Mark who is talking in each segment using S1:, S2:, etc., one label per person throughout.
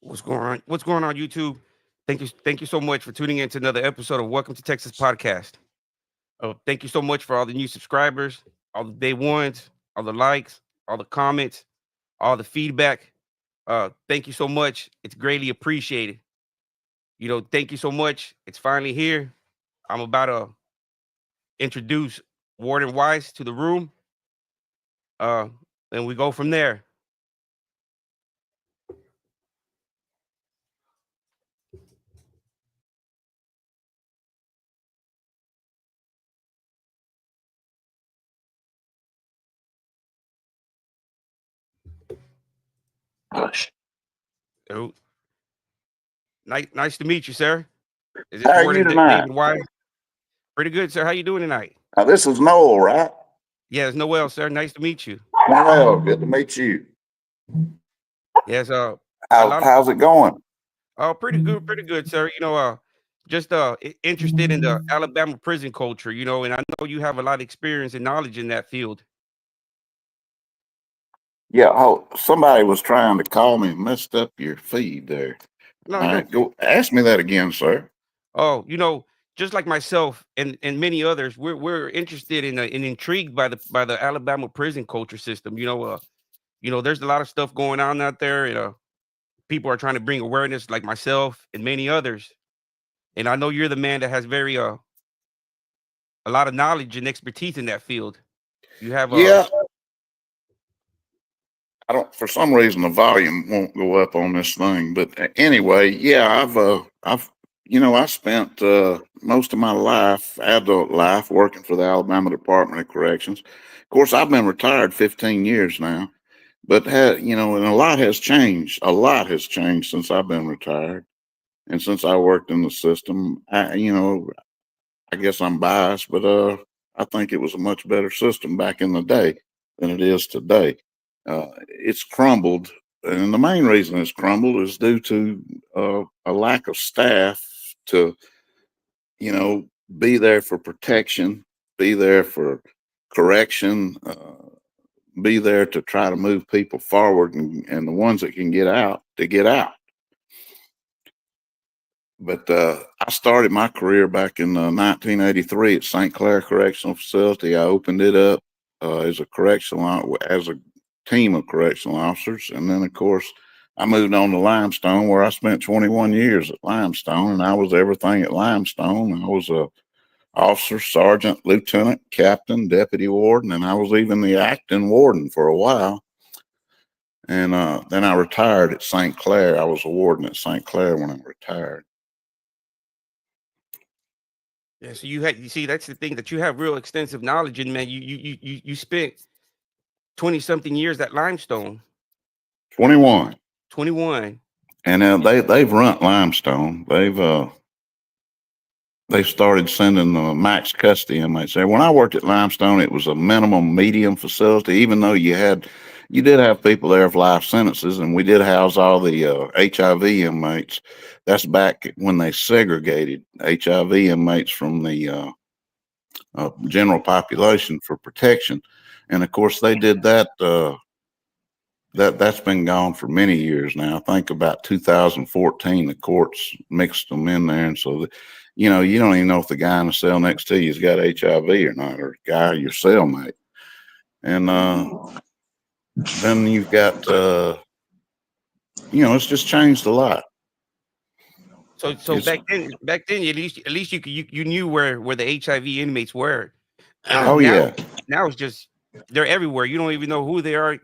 S1: What's going on? What's going on, YouTube? Thank you so much for tuning in to another episode of Welcome to Texas Podcast. Thank you so much for all the new subscribers, all the day ones, all the likes, all the comments, all the feedback. Thank you so much. It's greatly appreciated. Thank you so much. It's finally here. I'm about to introduce Warden Wise to the room. Uh, and we go from there.
S2: Gosh.
S1: Oh, nice to meet you, sir. Is
S2: How
S1: this
S2: are you
S1: Warden
S2: tonight?
S1: David Wise? Pretty good, sir. How you doing tonight?
S2: This is Noel, right?
S1: Yeah, it's Noel, sir. Nice to meet you.
S2: Noel, good to meet you.
S1: Yes,
S2: How's it going?
S1: pretty good, sir. Just interested in the Alabama prison culture, and I know you have a lot of experience and knowledge in that field.
S2: Yeah, somebody was trying to call me and messed up your feed there.
S1: No,
S2: All
S1: no.
S2: right, go ask me that again, sir.
S1: Oh, just like myself and many others, we're interested in and intrigued by the Alabama prison culture system. There's a lot of stuff going on out there, and people are trying to bring awareness, like myself and many others. And I know you're the man that has a lot of knowledge and expertise in that field. You have
S2: Yeah, I don't. For some reason, the volume won't go up on this thing. But anyway, yeah, I spent most of my life, adult life, working for the Alabama Department of Corrections. Of course, I've been retired 15 years now, but and a lot has changed. A lot has changed since I've been retired, and since I worked in the system. I guess I'm biased, but I think it was a much better system back in the day than it is today. It's crumbled, and the main reason it's crumbled is due to a lack of staff to, be there for protection, be there for correction, be there to try to move people forward, and the ones that can get out to get out. But I started my career back in 1983 at St. Clair Correctional Facility. I opened it up as a team of correctional officers, and then of course I moved on to Limestone, where I spent 21 years at Limestone, and I was everything at Limestone. I was a officer, sergeant, lieutenant, captain, deputy warden, and I was even the acting warden for a while. And then I retired at St. Clair. I was a warden at St. Clair when I retired.
S1: Yeah, so you see, that's the thing, that you have real extensive knowledge in, man. You spent 20 something years at Limestone.
S2: 21.
S1: 21.
S2: And they've run Limestone. They've started sending the max custody inmates there. When I worked at Limestone, it was a minimum medium facility, even though you did have people there with life sentences, and we did house all the HIV inmates. That's back when they segregated HIV inmates from the general population for protection. And of course, they did that. That's been gone for many years now. I think about 2014, the courts mixed them in there, and so you don't even know if the guy in the cell next to you has got HIV or not, or the guy your cellmate. And then you've got it's just changed a lot.
S1: So back then, at least you knew where the HIV inmates were.
S2: Oh
S1: now,
S2: yeah.
S1: Now it's just they're everywhere. You don't even know who they are.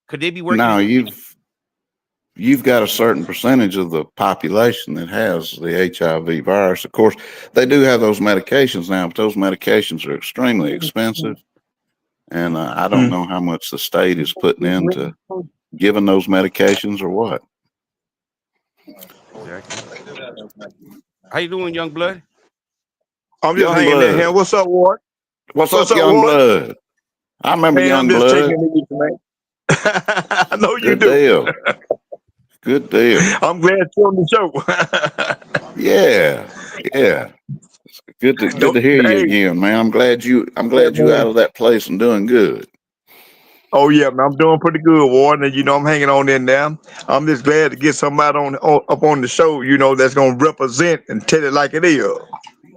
S1: Could they be working?
S2: No, you've got a certain percentage of the population that has the HIV virus. Of course, they do have those medications now, but those medications are extremely expensive. And I don't know how much the state is putting into giving those medications or what.
S1: Exactly. How you doing, young blood?
S3: I'm just hanging in here. What's up, Ward?
S2: What's up, young
S3: Ward?
S2: blood? I remember young
S3: I'm just
S2: blood.
S3: taking it easy, man. I know you
S2: Good
S3: do.
S2: deal. Good deal.
S3: I'm glad you're on the show.
S2: Yeah. It's good to hear you again, man. I'm glad you out of that place and doing good.
S3: Oh yeah, man, I'm doing pretty good, Warden. And I'm hanging on in there. I'm just glad to get somebody up on the show, that's gonna represent and tell it like it is.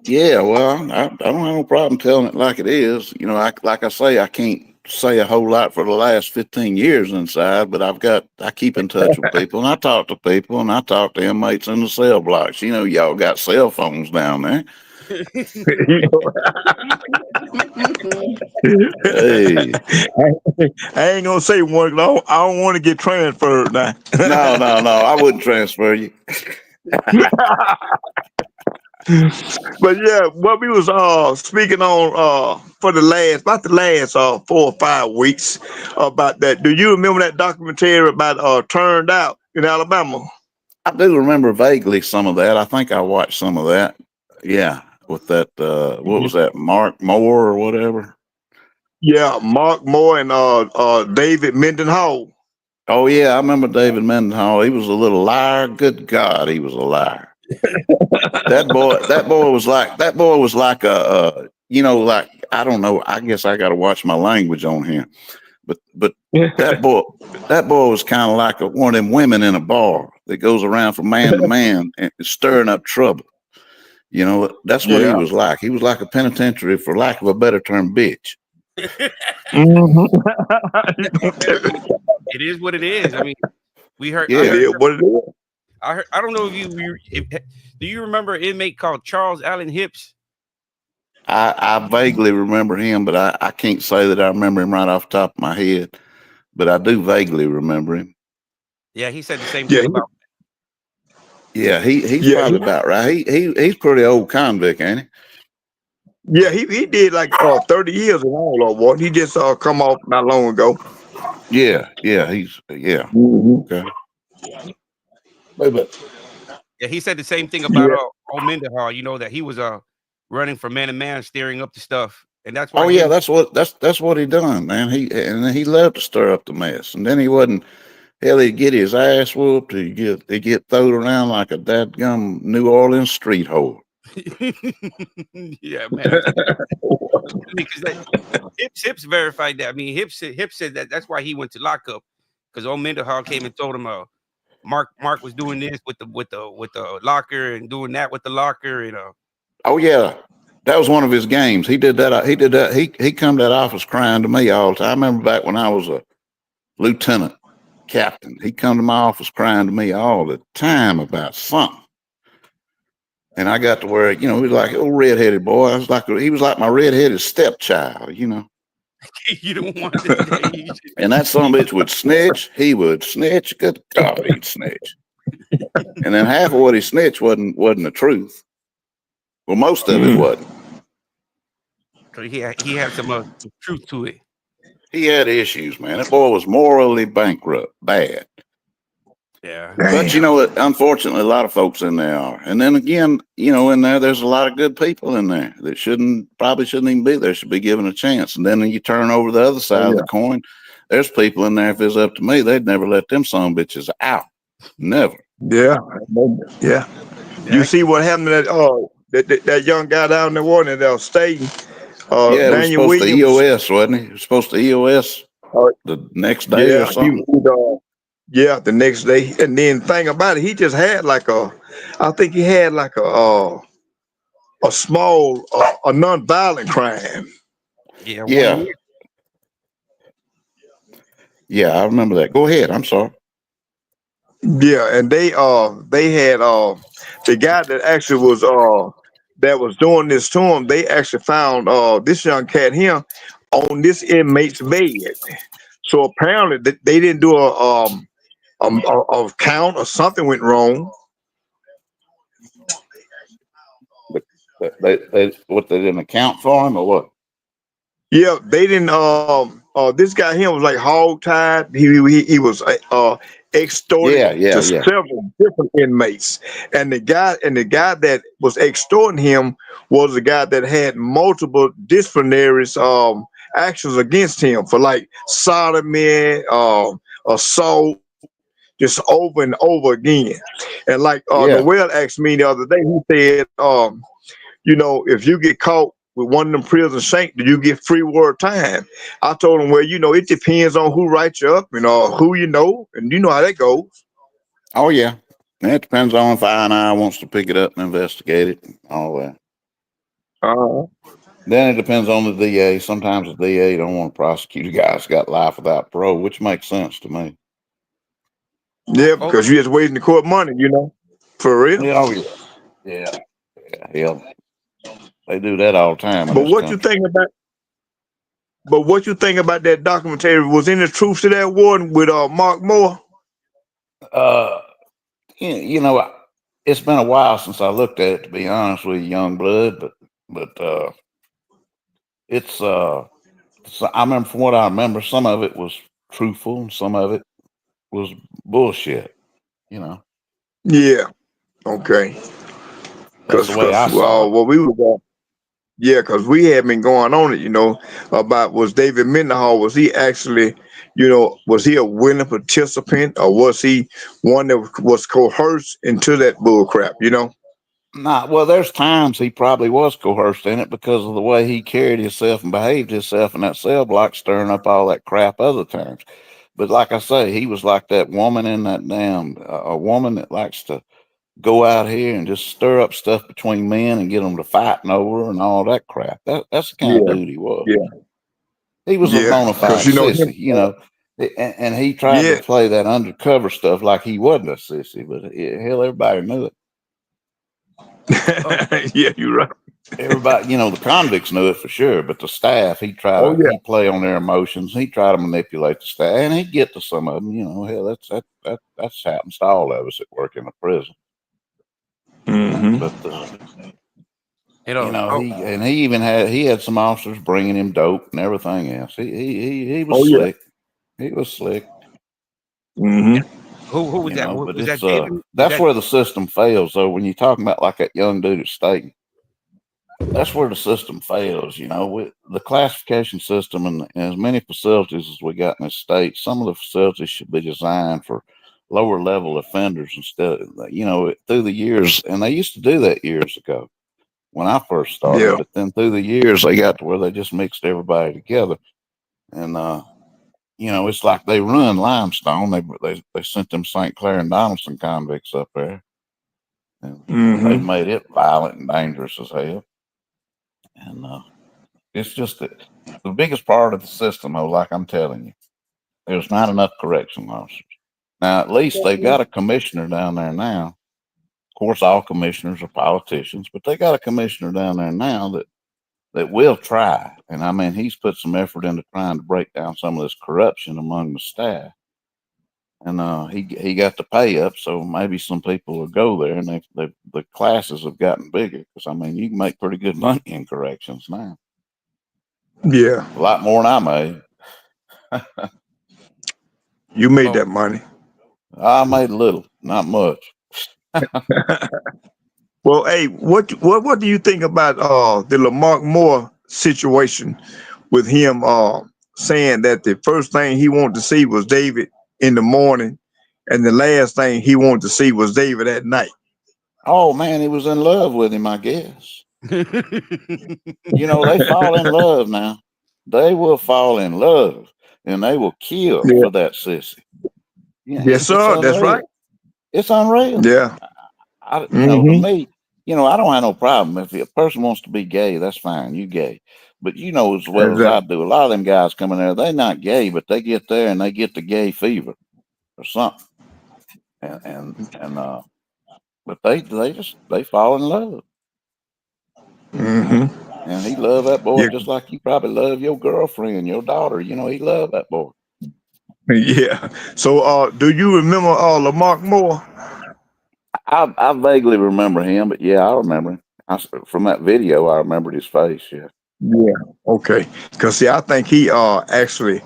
S2: Yeah, well, I don't have no problem telling it like it is. Like I say, I can't say a whole lot for the last 15 years inside, but I keep in touch with people and I talk to people and I talk to inmates in the cell blocks. Y'all got cell phones down there. Hey,
S3: I ain't gonna say one 'cause I don't want to get transferred now.
S2: no, I wouldn't transfer you.
S3: But yeah, what we was speaking on for about the last 4 or 5 weeks about that. Do you remember that documentary about Turned Out in Alabama?
S2: I do remember vaguely some of that. I think I watched some of that. Yeah, with that, what was that, Mark Moore or whatever?
S3: Yeah, Mark Moore and David Mendenhall.
S2: Oh yeah, I remember David Mendenhall. He was a little liar. Good God, he was a liar. That boy was like like, I don't know. I guess I got to watch my language on him. But that boy was kind of like one of them women in a bar that goes around from man to man and stirring up trouble. That's what he
S3: Yeah.
S2: was like. He was like a penitentiary, for lack of a better term, bitch.
S3: Mhm.
S1: It is what it is. I mean, we heard.
S2: Yeah.
S1: I heard.
S3: What it is.
S1: I heard. I don't know do you remember an inmate called Charles Allen Hips?
S2: I vaguely remember him, but I can't say that I remember him right off the top of my head. But I do vaguely remember him.
S1: Yeah, he said the same
S3: Yeah,
S1: thing about.
S2: Yeah, he's
S3: yeah,
S2: probably about right. He's pretty old convict, ain't he?
S3: yeah. He did like 30 years in all of what. He just come off not long ago.
S2: Yeah.
S3: Mhm.
S2: Okay. But
S1: Yeah, he said the same thing about
S3: Yeah.
S1: old Mendenhall. That he was running from man to man, steering up the stuff, and that's why.
S2: oh yeah, that's what he done, man. He loved to stir up the mess, and then he wasn't. Hell, he'd get his ass whooped. He'd get thrown around like a dadgum New Orleans street whore.
S1: Yeah, man. Because Hips verified that. I mean, Hips said that that's why he went to lockup, because old Mendenhall came and told him, Mark was doing this with the locker and doing that with the locker,
S2: Oh yeah, that was one of his games. He did that. He did that. He come to that office crying to me all the time. I remember back when I was a lieutenant captain. He come to my office crying to me all the time about something. And I got to where, he was like a little redheaded boy. He was like my redheaded stepchild,
S1: you don't want to.
S2: And that son of a bitch would snitch. He would snitch. Good God, he'd snitch. And then half of what he snitched wasn't the truth. Well, most of it wasn't.
S1: So he had some truth to it.
S2: He had issues, man. That boy was morally bankrupt, bad.
S1: Yeah.
S2: But you know what? Unfortunately, a lot of folks in there are. And then again, in there's a lot of good people in there that probably shouldn't even be there, should be given a chance. And then you turn over the other side of the coin. There's people in there, if it's up to me, they'd never let them son of bitches out. Never.
S3: Yeah. Yeah. You see what happened to that young guy down there, Warden, that state.
S2: Yeah, it was
S3: Daniel
S2: supposed to
S3: Williams.
S2: EOS, wasn't he? It was supposed to EOS the next day or something.
S3: Yeah, the next day. And then thing about it, he just had I think he had like a small, a non-violent crime.
S1: Yeah.
S2: Yeah. Yeah, I remember that. Go ahead. I'm sorry.
S3: Yeah, and they had the guy that actually was that was doing this to him. They actually found this young cat here on this inmate's bed. So apparently they didn't do a count, or something went wrong.
S2: But they didn't account for him or what?
S3: Yeah, they didn't. This guy here was like hog tied. He was extorted to several different inmates, and the guy that was extorting him was the guy that had multiple disciplinary actions against him for like sodomy, assault, just over and over again. And like Noel asked me the other day, he said, if you get caught with one of them prison shank, do you get free word time? I told him, well, it depends on who writes you up and who you know, and you know how that goes.
S2: Oh yeah, it depends on if I wants to pick it up and investigate it, and all that. Then it depends on the DA. Sometimes the DA don't want to prosecute a guy that's got life without parole, which makes sense to me.
S3: Yeah, because you're just waiting to court money, for real.
S2: Yeah, oh yeah, hell, they do that all the time in
S3: But
S2: this
S3: what you
S2: country.
S3: think about? But what you think about that documentary? Was any truth to that one with Mark Moore?
S2: You know, it's been a while since I looked at it, to be honest with you, young blood. But it's I remember, from what I remember, some of it was truthful and some of it was bullshit.
S3: Yeah. Okay.
S2: That's the way I saw it.
S3: What we were. Yeah, because we had been going on it, about was David Mendenhall, was he actually, was he a willing participant or was he one that was coerced into that bull crap,
S2: Nah, well, there's times he probably was coerced in it because of the way he carried himself and behaved himself in that cell block, stirring up all that crap other times. But like I say, he was like that woman in that damn, a woman that likes to go out here and just stir up stuff between men and get them to fighting over and all that crap. That's the kind of dude he was.
S3: Yeah.
S2: He was a
S3: Yeah.
S2: bona fide sissy, and he tried to play that undercover stuff like he wasn't a sissy, but hell, everybody knew
S3: it. Yeah, you're right.
S2: Everybody, the convicts knew it for sure, but the staff, he'd play on their emotions. He'd try to manipulate the staff, and he'd get to some of them. Hell, that's happens to all of us that work in a prison.
S3: Mm-hmm.
S2: But he had some officers bringing him dope and everything else. He was slick. He was slick.
S3: Mm-hmm.
S1: Who was that?
S2: But
S1: Was that David?
S2: That's where the system fails. So when you're talking about like that young dude at State, that's where the system fails. With the classification system and as many facilities as we got in the state, some of the facilities should be designed for lower level offenders instead of, through the years. And they used to do that years ago when I first started.
S3: Yeah.
S2: But then through the years, they got to where they just mixed everybody together. And, it's like they run Limestone. They sent them St. Clair and Donaldson convicts up there. And they made it violent and dangerous as hell. And it's just that the biggest part of the system, though, like I'm telling you, there's not enough correction officers. Now, at least they've got a commissioner down there now. Of course, all commissioners are politicians, but they got a commissioner down there now that will try. And I mean, he's put some effort into trying to break down some of this corruption among the staff. And he got the pay up, so maybe some people will go there, and the classes have gotten bigger because I mean, you can make pretty good money in corrections now.
S3: Yeah,
S2: a lot more than I made.
S3: You made that money.
S2: I made a little, not much.
S3: Well, hey, what do you think about the Lamarck Moore situation with him saying that the first thing he wanted to see was David in the morning, and the last thing he wanted to see was David at night?
S2: Oh man, he was in love with him, I guess. They fall in love now. They will fall in love, and they will kill for that sissy.
S3: Yes, sir. That's right.
S2: It's unreal.
S3: Yeah.
S2: To me, I don't have no problem if a person wants to be gay. That's fine. You gay, but as well as I do, a lot of them guys coming there, they're not gay, but they get there and they get the gay fever or something, but they fall in love. And he loved that boy just like you probably love your girlfriend, your daughter. He loved that boy.
S3: Yeah. So, do you remember Lamarck Moore?
S2: I vaguely remember him, but yeah, I remember him. From that video, I remembered his face. Yeah.
S3: Yeah. Okay. Because see, I think he actually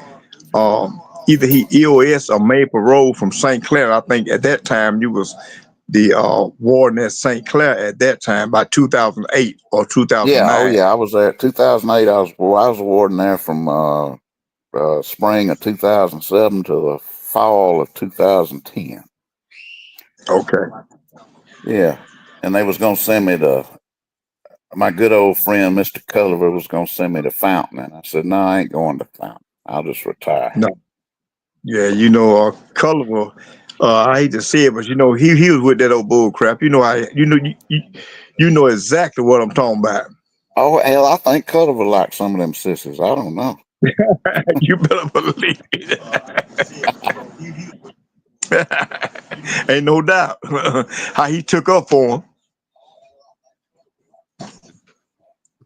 S3: either he EOS or made parole from St. Clair. I think at that time you was the warden at St. Clair at that time by 2008 or 2009.
S2: Yeah. Oh yeah, I was there. 2008. I was a warden there from spring of 2007 to the fall of 2010.
S3: Okay.
S2: Yeah, and they was gonna send me to my good old friend, Mr. Culliver, was going to send me to Fountain. And I said, no, I ain't going to Fountain. I'll just retire.
S3: No. Yeah, Culliver, I hate to say it, but he was with that old bull crap. You know exactly what I'm talking about.
S2: Oh, hell, I think Culliver likes some of them sissies. I don't know.
S3: You better believe it. Ain't no doubt how he took up for him.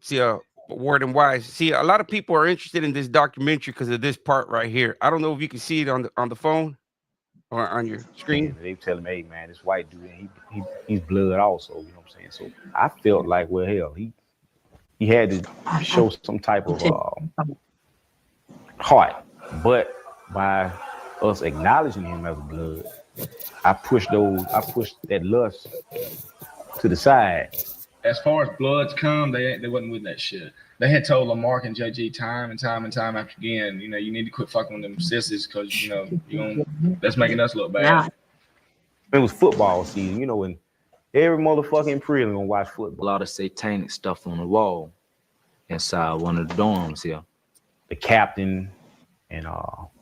S1: See, Warden Wise. See, a lot of people are interested in this documentary because of this part right here. I don't know if you can see it on the phone or on your screen.
S4: They tell him, hey man, this white dude, he's blood also, you know what I'm saying? So I felt like, well, hell, he had to show some type of heart. But by us acknowledging him as blood, I pushed that lust to the side.
S5: As far as Bloods come, they wasn't with that shit. They had told Lamarck and JG time and time after again, you need to quit fucking with them sissies because that's making us look bad.
S4: It was football season, and every motherfucking prison gonna watch football.
S6: A lot of satanic stuff on the wall inside one of the dorms here.
S4: The captain and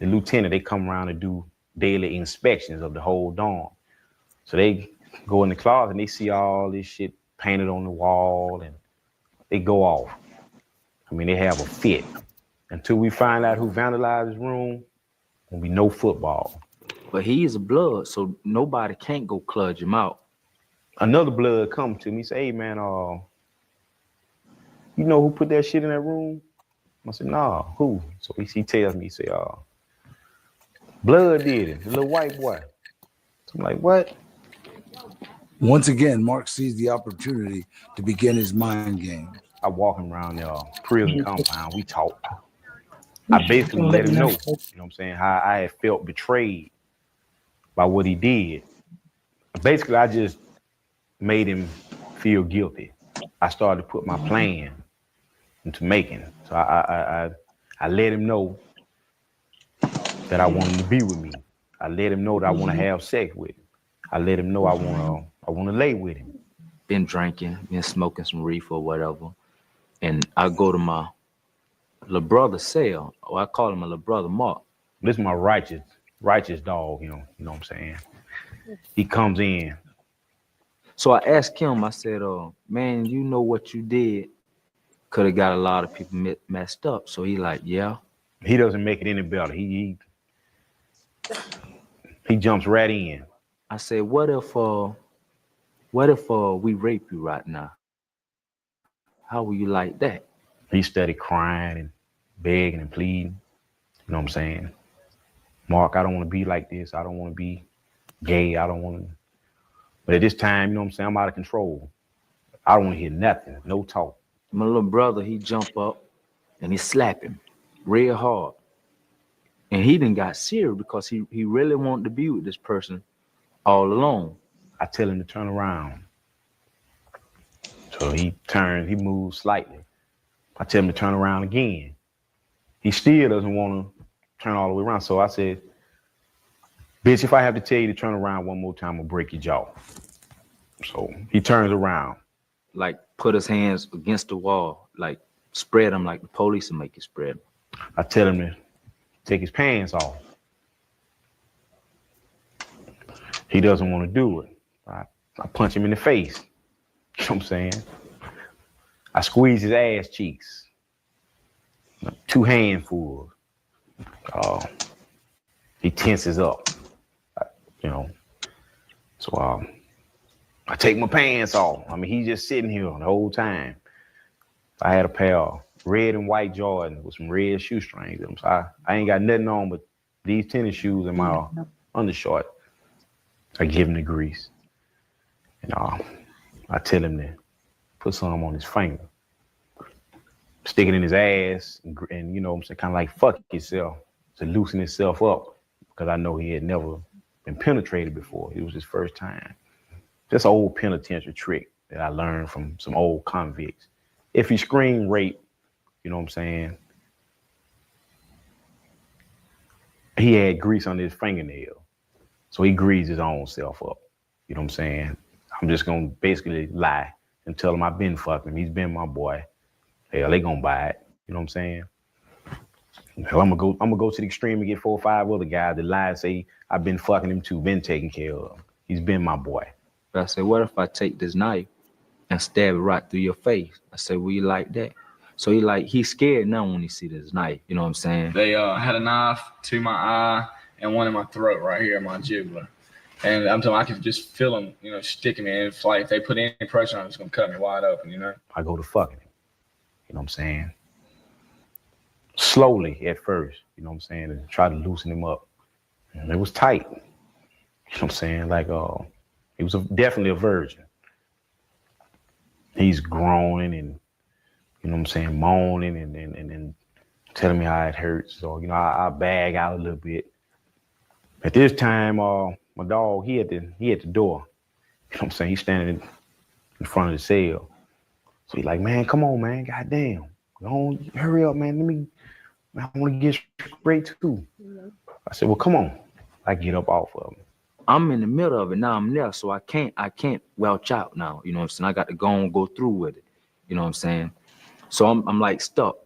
S4: the lieutenant, they come around and do daily inspections of the whole dorm. So they go in the closet and they see all this shit painted on the wall and they go off. I mean, they have a fit. Until we find out who vandalized his room, when we know football.
S6: But he is a blood, so nobody can't go cludge him out.
S4: Another blood come to me, say, hey man, you know who put that shit in that room? I said, nah, who? So he tells me, he say, Blood did it, the little white boy. So I'm like, what?
S7: Once again, Mark sees the opportunity to begin his mind game.
S4: I walk him around the prison compound, we talk. I basically let him know, you know what I'm saying, how I had felt betrayed by what he did. Basically, I just made him feel guilty. I started to put my plan into making. So I let him know that I want him to be with me. I let him know that I want to have sex with him. I let him know I want to lay with him.
S6: Been drinking, been smoking some reefer or whatever. And I go to my little brother's cell, or I call him my little brother Mark.
S4: This is my righteous dog, you know what I'm saying? He comes in.
S6: So I asked him, I said, man, you know what you did could have got a lot of people messed up. So he like, yeah.
S4: He doesn't make it any better. He jumps right in.
S6: I said, what if we rape you right now? How will you like that?
S4: He started crying and begging and pleading. You know what I'm saying? Mark, I don't want to be like this. I don't want to be gay. I don't want to. But at this time, you know what I'm saying? I'm out of control. I don't want to hear nothing. No talk.
S6: My little brother, he jump up and he slap him real hard. And he done got serious because he really wanted to be with this person all alone.
S4: I tell him to turn around. So he moves slightly. I tell him to turn around again. He still doesn't want to turn all the way around. So I said, bitch, if I have to tell you to turn around one more time, I'll break your jaw. So he turns around.
S6: Like put his hands against the wall, like spread them like the police will make you spread them.
S4: I tell him to take his pants off. He doesn't want to do it. I punch him in the face. You know what I'm saying? I squeeze his ass cheeks. 2 handfuls. He tenses up. So I take my pants off. I mean, he's just sitting here the whole time. I had a pair of red and white Jordan with some red shoestrings in them. So I ain't got nothing on but these tennis shoes and my undershort. I give him the grease. And I tell him to put some on his finger. Stick it in his ass and you know what I'm saying, kind of like fuck yourself to loosen himself up because I know he had never been penetrated before. It was his first time. Just an old penitentiary trick that I learned from some old convicts. If he screamed rape, you know what I'm saying, he had grease under his fingernail. So he greased his own self up. You know what I'm saying? I'm just going to basically lie. and tell him I've been fucking him. He's been my boy. Hell, they gonna buy it. You know what I'm saying? Hell, I'm gonna go to the extreme and get 4 or 5 other guys that lie and say I've been fucking him too, been taking care of him. He's been my boy.
S6: But I said, what if I take this knife and stab it right through your face? I said, will you like that? So he's scared now when he see this knife. You know what I'm saying?
S5: They had a knife to my eye and one in my throat right here, my jugular. And I'm telling you, I could just feel them, sticking me. And if they put any pressure on, it's gonna cut me wide open,
S4: I go to fucking him. You know what I'm saying? Slowly at first, you know what I'm saying, and try to loosen him up. And it was tight. You know what I'm saying? Like he was definitely a virgin. He's groaning and, you know what I'm saying, moaning and telling me how it hurts. So, I bag out a little bit. At this time, my dog, he at the door. You know what I'm saying? He's standing in front of the cell. So he's like, man, come on, man, goddamn. Don't hurry up, man. I want to get straight too. I said, well, come on. I get up off of him.
S6: I'm in the middle of it now. I'm there, so I can't welch out now. You know what I'm saying? I got to go through with it. You know what I'm saying? So I'm like stuck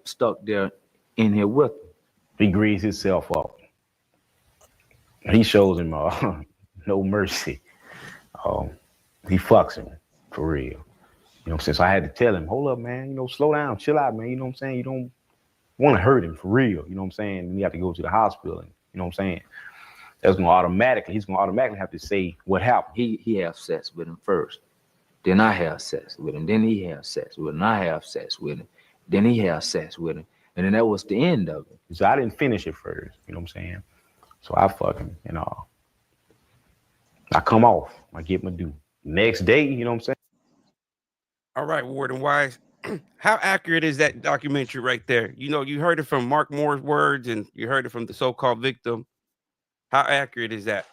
S6: there in here with him.
S4: He greases himself up. He shows him no mercy. He fucks him for real. You know what I'm saying? So I had to tell him, hold up, man. Slow down, chill out, man. You know what I'm saying? You don't want to hurt him for real. You know what I'm saying? And you have to go to the hospital. And, you know what I'm saying? He's gonna automatically have to say what happened.
S6: He have sex with him first. Then I have sex with him. Then he have sex with him. I have sex with him. Then he have sex with him. And then that was the end of it.
S4: So I didn't finish it first. You know what I'm saying? So I fuck him, I come off. I get my due. Next day, you know what I'm saying?
S1: All right, Warden Wise. How accurate is that documentary right there? You heard it from Mark Moore's words and you heard it from the so-called victim. How accurate is that?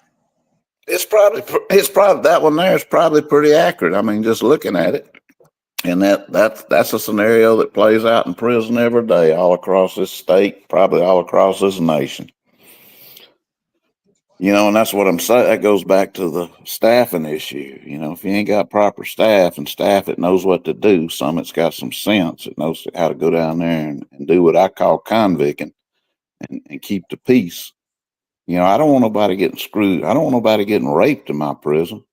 S2: It's probably that one there is probably pretty accurate. I mean, just looking at it, and that's a scenario that plays out in prison every day, all across this state, probably all across this nation. And that's what I'm saying. That goes back to the staffing issue. If you ain't got proper staff and staff that knows what to do, some that's got some sense, that knows how to go down there and do what I call convicting and keep the peace. I don't want nobody getting screwed. I don't want nobody getting raped in my prison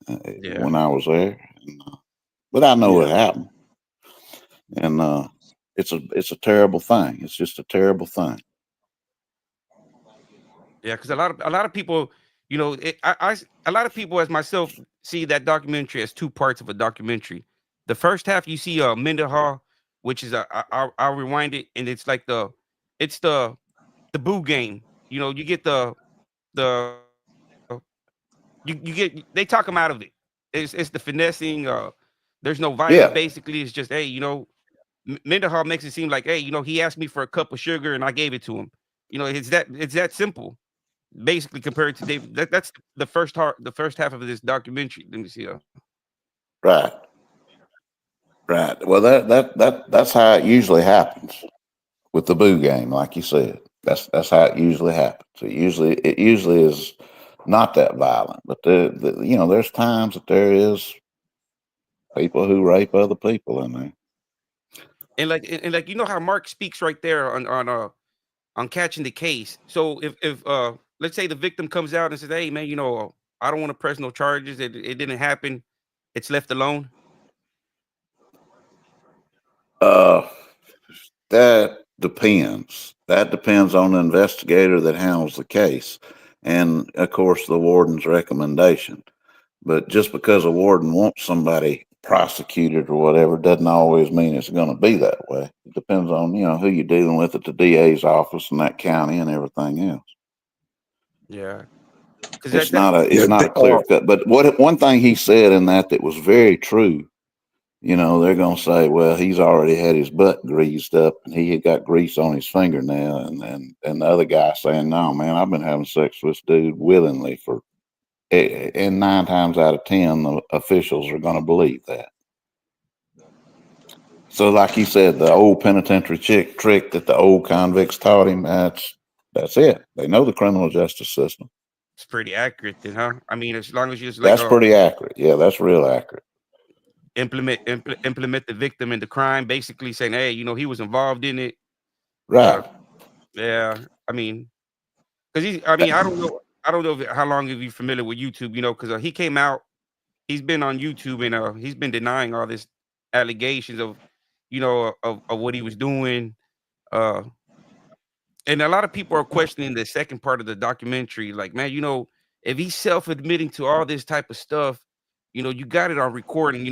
S2: when I was there. But I know it happened. And it's a terrible thing. It's just a terrible thing.
S1: Yeah, because a lot of people, a lot of people as myself see that documentary as two parts of a documentary. The first half you see Mendenhall, which is I'll rewind it, and it's like the boo game. You get you get they talk him out of it. It's the finessing. There's no violence. Basically, it's just Mendenhall makes it seem like he asked me for a cup of sugar and I gave it to him. It's that simple. Basically, compared to David, that's the first half of this documentary. Let me see.
S2: Right. Well, that's how it usually happens with the boo game, like you said. That's how it usually happens. It usually is not that violent, but there's times that there is people who rape other people in there.
S1: And like how Mark speaks right there on catching the case. So if let's say the victim comes out and says, hey man, I don't want to press no charges. It didn't happen. It's left alone.
S2: That depends. That depends on the investigator that handles the case. And of course the warden's recommendation. But just because a warden wants somebody prosecuted or whatever doesn't always mean it's going to be that way. It depends on, who you're dealing with at the DA's office in that county and everything else.
S1: Yeah.
S2: It's not a clear cut. But one thing he said in that was very true. They're going to say, well, he's already had his butt greased up and he had got grease on his fingernail. And the other guy saying, no, man, I've been having sex with this dude willingly and 9 times out of 10, the officials are going to believe that. So like you said, the old penitentiary trick that the old convicts taught him, that's it. They know the criminal justice system.
S1: It's pretty accurate then, huh? I mean, as long as you just
S2: that's pretty accurate. Yeah, that's real accurate.
S1: implement the victim in the crime, basically saying, hey, he was involved in it.
S2: Right.
S1: Yeah, I mean, because I don't know how long have you familiar with YouTube, because he came out, he's been on YouTube and he's been denying all this allegations of, of what he was doing. And a lot of people are questioning the second part of the documentary. Like, man, if he's self-admitting to all this type of stuff, you got it on recording.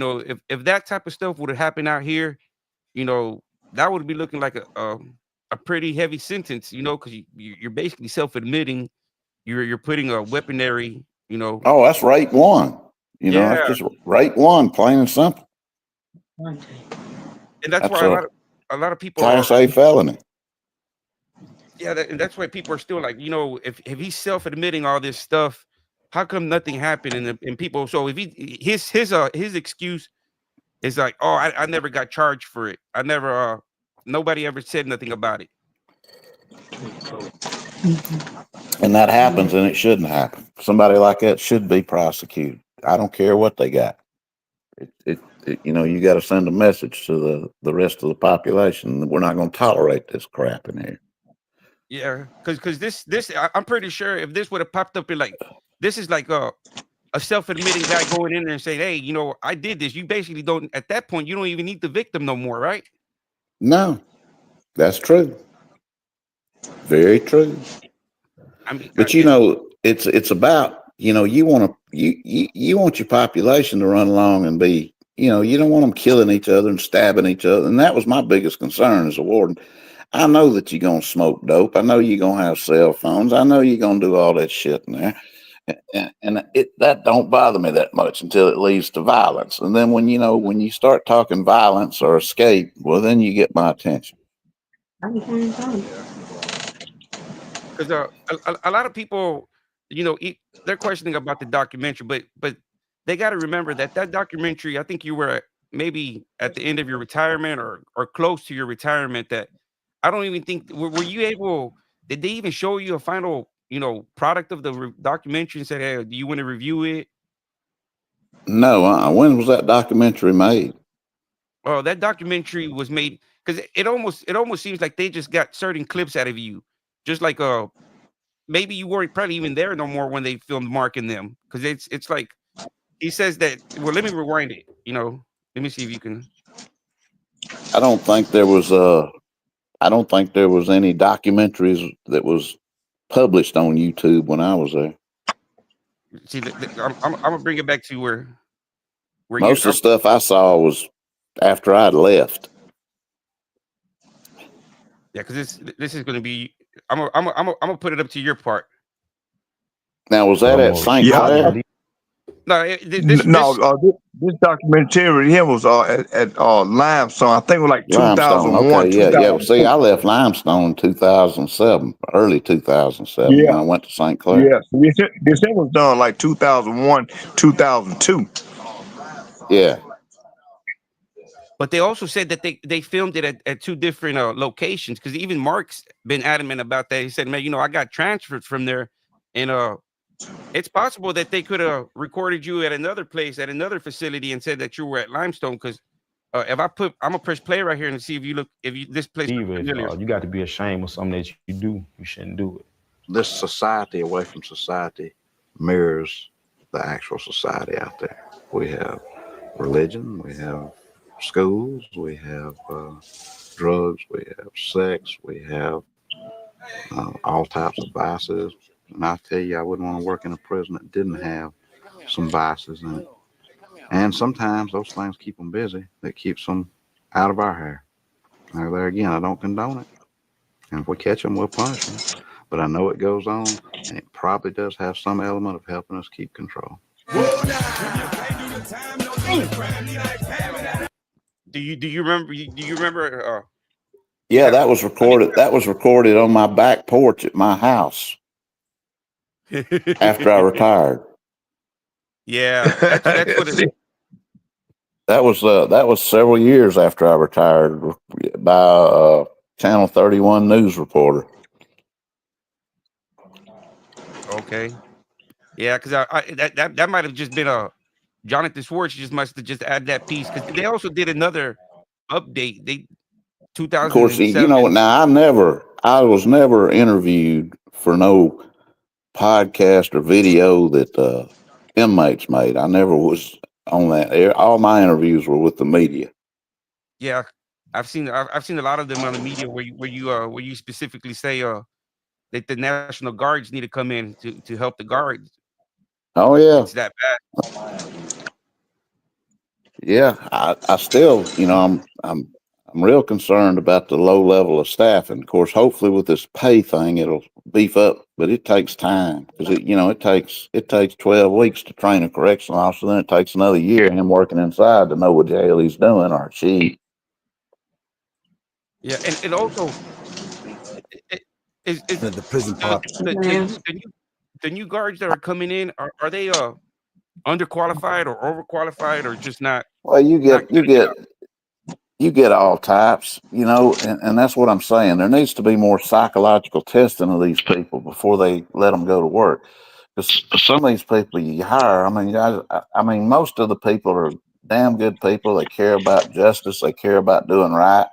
S1: If that type of stuff would have happened out here, that would be looking like a pretty heavy sentence, because you're basically self-admitting. You're putting a weaponry,
S2: Oh, that's rape one.
S1: Yeah.
S2: That's just rape one, plain and simple.
S1: And that's
S2: That's
S1: why a lot of people
S2: Class A felony.
S1: Yeah, and that's why people are still like, if he's self-admitting all this stuff, how come nothing happened? And people, so if his excuse is like, oh, I never got charged for it. I never, nobody ever said nothing about it.
S2: And that happens, and it shouldn't happen. Somebody like that should be prosecuted. I don't care what they got. You got to send a message to the rest of the population that we're not going to tolerate this crap in here.
S1: Yeah, because this I'm pretty sure if this would have popped up in like, this is like a self-admitting guy going in there and saying, hey, I did this. You basically don't, at that point, you don't even need the victim no more, right?
S2: No, that's true. Very true.
S1: I mean,
S2: but it's about, you want your population to run along and be, you don't want them killing each other and stabbing each other. And that was my biggest concern as a warden. I know that you're going to smoke dope. I know you're going to have cell phones. I know you're going to do all that shit in there. And that don't bother me that much until it leads to violence. And then when you start talking violence or escape, well, then you get my attention.
S1: Because a lot of people, they're questioning about the documentary, but they got to remember that documentary, I think you were maybe at the end of your retirement or close to your retirement. That I don't even think were you able? Did they even show you a final, product of the documentary and said, hey, do you want to review it?
S2: No. When was that documentary made?
S1: Oh, that documentary was made because it almost seems like they just got certain clips out of you, just like maybe you weren't probably even there no more when they filmed Mark and them, because it's like he says that. Well, let me rewind it. Let me see if you can.
S2: I don't think there was any documentaries that was published on YouTube when I was there.
S1: See, I'm gonna bring it back to where
S2: most of the stuff I saw was after I'd left.
S1: Yeah, because this is gonna be. I'm gonna put it up to your part.
S2: Now, was that at St. Clair?
S1: No,
S3: this documentary here was at Limestone. I think it was like 2001.
S2: Okay, yeah. See, I left Limestone in 2007, early 2007. When I went to St. Clair.
S3: Yeah, this thing was done like 2001, 2002.
S2: Yeah.
S1: But they also said that they filmed it at two different locations, because even Mark's been adamant about that. He said, man, I got transferred from there, and it's possible that they could have recorded you at another place, at another facility, and said that you were at Limestone. Because if I'm gonna press play right here and see if this place is familiar.
S4: You got to be ashamed of something that you do. You shouldn't do it.
S8: This society away from society mirrors the actual society out there. We have religion, we have schools, we have drugs, we have sex, we have all types of vices. And I tell you, I wouldn't want to work in a prison that didn't have some vices in it. And sometimes those things keep them busy. That keeps them out of our hair. Now, there again, I don't condone it. And if we catch them, we'll punish them. But I know it goes on, and it probably does have some element of helping us keep control.
S1: Do you remember?
S2: Yeah, that was recorded. That was recorded on my back porch at my house after I retired.
S1: Yeah, that's what it is.
S2: That was several years after I retired by Channel 31 news reporter.
S1: Okay. Yeah, because that might have just been Jonathan Schwartz just must have just added that piece because they also did another update. They
S2: Of course,
S1: 2007.
S2: now I was never interviewed for no podcast or video that inmates made. I never was on that. All my interviews were with the media.
S1: Yeah, I've seen a lot of them on the media where you specifically say that the National Guards need to come in to help the guards.
S2: Oh yeah,
S1: It's that bad.
S2: yeah. I still, I'm real concerned about the low level of staff, and of course, hopefully with this pay thing, it'll beef up. But it takes time because it takes 12 weeks to train a correctional officer. Then it takes another year of him working inside to know what jail he's doing or she.
S1: Yeah, and also is
S7: The prison pop.
S1: the new guards that are coming in are they underqualified or overqualified or just not?
S2: Well, you get all types, and that's what I'm saying. There needs to be more psychological testing of these people before they let them go to work. Because some of these people you hire, I mean, most of the people are damn good people. They care about justice. They care about doing right.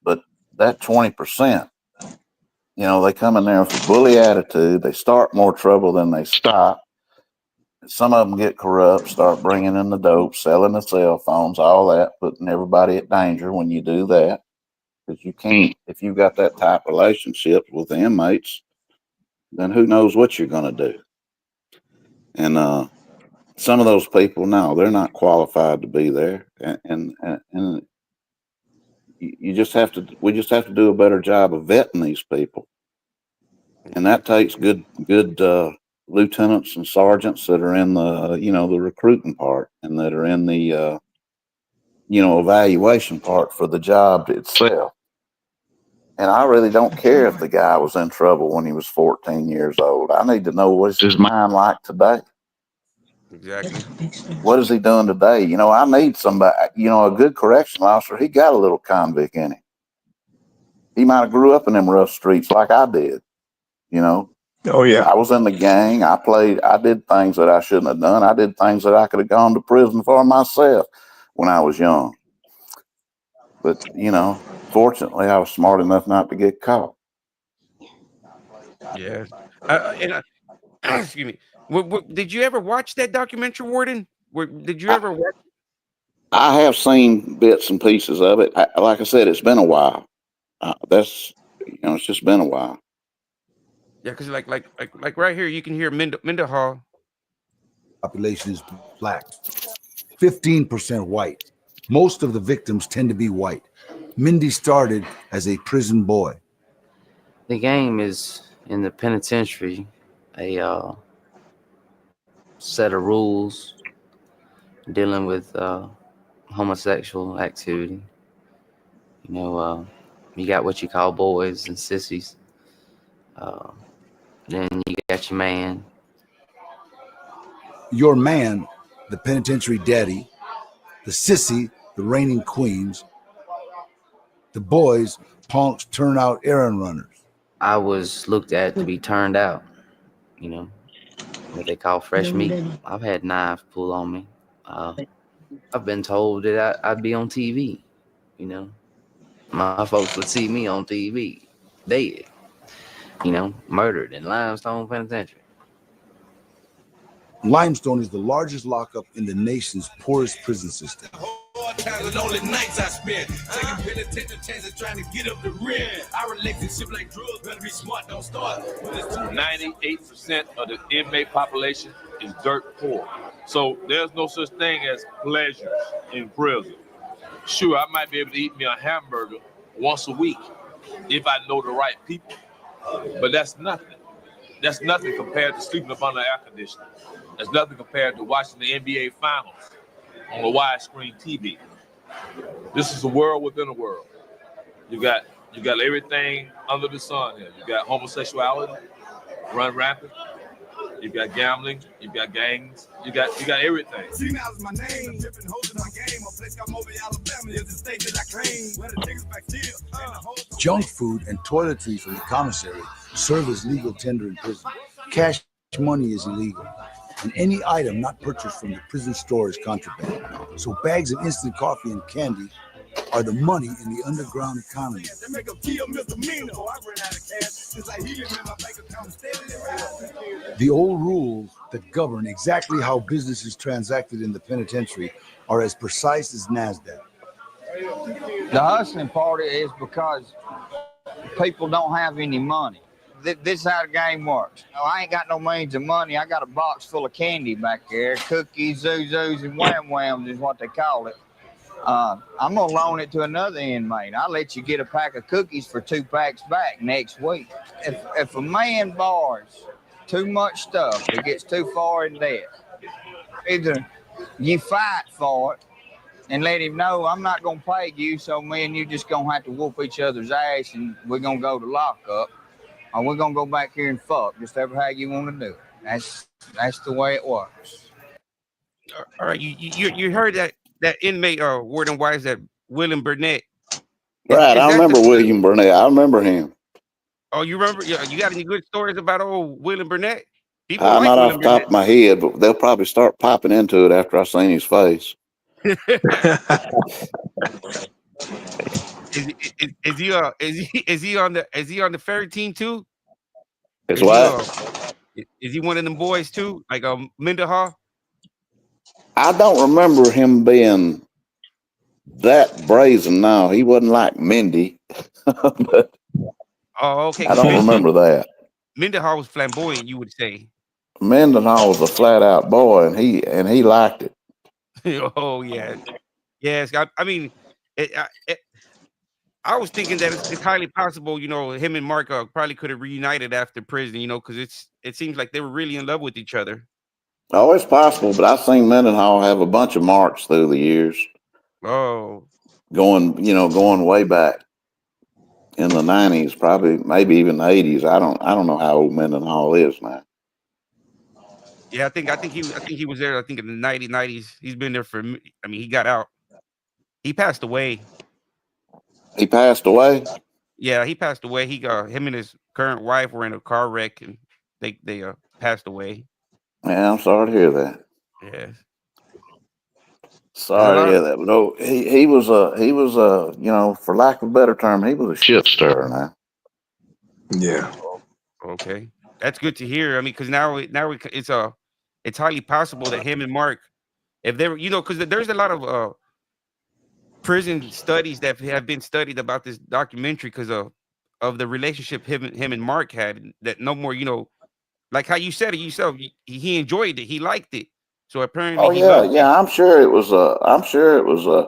S2: But that 20%, they come in there with a bully attitude. They start more trouble than they stop. Some of them get corrupt, start bringing in the dope, selling the cell phones, all that, putting everybody at danger when you do that. Because you can't, if you've got that type of relationship with the inmates, then who knows what you're going to do. And some of those people, no, they're not qualified to be there. And we just have to do a better job of vetting these people. And that takes good lieutenants and sergeants that are in the the recruiting part and that are in the evaluation part for the job itself. And I really don't care if the guy was in trouble when he was 14 years old. I need to know what's his mind like today.
S1: Exactly.
S2: What is he doing today? I need somebody, a good correctional officer. He got a little convict in him. He might have grew up in them rough streets like I did.
S3: Oh yeah.
S2: I was in the gang. I did things that I shouldn't have done. I did things that I could have gone to prison for myself when I was young. But, fortunately I was smart enough not to get caught.
S1: Yeah. Excuse me. Did you ever watch that documentary, Warden? Did you ever watch?
S2: I have seen bits and pieces of it. Like I said, it's been a while. It's just been a while.
S1: Yeah, because like right here, you can hear Mendenhall.
S7: Population is black, 15% white. Most of the victims tend to be white. Mindy started as a prison boy.
S9: The game is in the penitentiary, a set of rules dealing with homosexual activity. You got what you call boys and sissies. Then you got your man.
S7: Your man, the penitentiary daddy, the sissy, the reigning queens, the boys, punks, turnout errand runners.
S9: I was looked at to be turned out, what they call fresh meat. I've had knives pulled on me. I've been told that I'd be on TV, My folks would see me on TV, dead, murdered in Limestone Penitentiary.
S7: Limestone is the largest lockup in the nation's poorest prison system.
S10: Lonely nights I spent taking penitentiary chances trying to get up the rear. Our relationship like drugs better be smart, don't start.
S11: 98% of the inmate population is dirt poor. So there's no such thing as pleasures in prison. Sure, I might be able to eat me a hamburger once a week if I know the right people. But that's nothing. That's nothing compared to sleeping up under air conditioning. That's nothing compared to watching the NBA Finals on a widescreen TV. This is a world within a world. You got everything under the sun here. You got homosexuality, run rampant. You got gambling. You got gangs. You got everything.
S10: My name, dipping holes in my game. A place called Mobile, Alabama is the state that I claim. Where the niggas back still.
S7: Junk food and toiletries from the commissary serve as legal tender in prison. Cash money is illegal. and any item not purchased from the prison store is contraband. So bags of instant coffee and candy are the money in the underground economy. The old rules that govern exactly how business is transacted in the penitentiary are as precise as NASDAQ.
S12: The hustling part is because people don't have any money. This is how the game works. I ain't got no means of money. I got a box full of candy back there. Cookies, zuzus, and wham-whams is what they call it. I'm going to loan it to another inmate. I'll let you get a pack of cookies for 2 packs back next week. If a man borrows too much stuff, it gets too far in debt. Either you fight for it and let him know I'm not going to pay you, so me and you just going to have to whoop each other's ass and we're going to go to lockup, or we're going to go back here and fuck, just ever how you want to do it. That's the way it works.
S1: All right, you heard that inmate, Warden Wise, that William Burnett.
S2: Right, I remember William Burnett. I remember him.
S1: Oh, you remember? Yeah, you got any good stories about old William Burnett? People
S2: I'm
S1: like
S2: not
S1: William
S2: off the top of my head, but they'll probably start popping into it after I seen his face.
S1: Is he on the ferry team too?
S2: Is what?
S1: Is he one of them boys too? Like Mendenhall?
S2: I don't remember him being that brazen. No, he wasn't like Mindy. But
S1: Oh, okay.
S2: I don't remember that.
S1: Mendenhall was flamboyant, you would say.
S2: Mendenhall was a flat out boy, and he liked it.
S1: Oh yeah, yes. I mean, I was thinking that it's highly possible, him and Mark probably could have reunited after prison, because it seems like they were really in love with each other.
S2: Oh, it's possible, but I've seen Mendenhall have a bunch of marks through the years.
S1: Oh,
S2: going way back in the 90s, probably maybe even the 80s. I don't know how old Mendenhall is now.
S1: Yeah, I think he was there. I think in the 90s. He's been there he got out. He passed away.
S2: He passed away?
S1: Yeah, he passed away. Him and his current wife were in a car wreck, and they passed away.
S2: Yeah, I'm sorry to hear that.
S1: Yes.
S2: Sorry to hear that. But no, he was for lack of a better term, he was a shit stirrer now.
S3: Yeah.
S1: Okay, that's good to hear. I mean, because now it's highly possible that him and Mark, if they were, because there's a lot of prison studies that have been studied about this documentary because of the relationship him and Mark had. That no more, like how you said it yourself, he enjoyed it, he liked it. So apparently,
S2: oh yeah, I'm sure it was